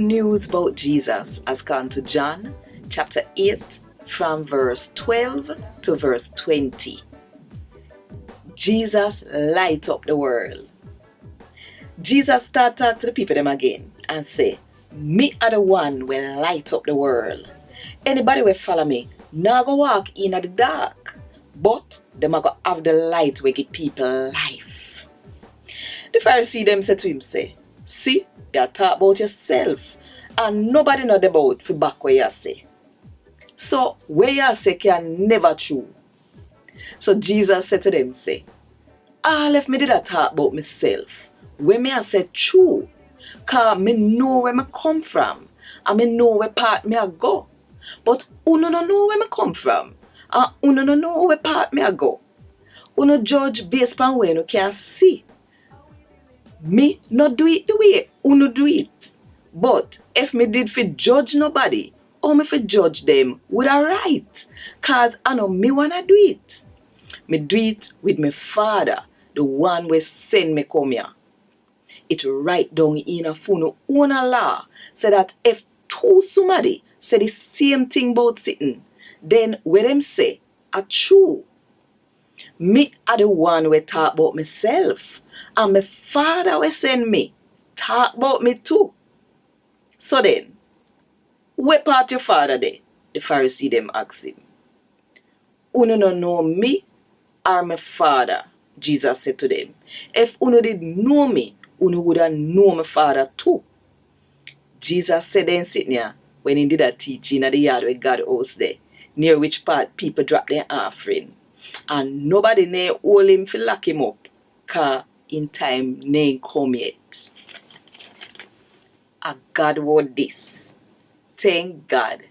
news about Jesus has gone to John chapter 8 from verse 12 to verse 20. Jesus light up the world. Jesus start talk to the people them again and say, me are the one will light up the world. Anybody will follow me, now go walk in the dark, but them are going to have the light where give people life. The Pharisee them said to him, say, see, you talk about yourself and nobody know about for back where you say. So where you say can never true. So Jesus said to them, say, all if me did a talk about myself, when me I say true, cause me know where me come from and me know where part me I go. But uno no know where me come from and uno no know where part me I go. Uno judge based on where you can see. Me not do it the way uno do it. But if me did fi judge nobody, or me fi judge them with a right, cause I know me wanna do it. Me do it with my Father, the one who send me come here. It right down in a phone own law, say that if two somebody say the same thing about sitting, then where them say are true. Me are the one who talk about myself, and my Father will send me talk about me too. So then, where part your Father there? The Pharisee them ask him. Uno no know me or my Father, Jesus said to them. If uno did know me, uno would have known my Father too. Jesus said then sitting here when he did a teaching at the yard where God house there, near which part people drop their offering. And nobody near hold him for lock him up, cause in time name come yet. A Gad Wod Dis. Thank God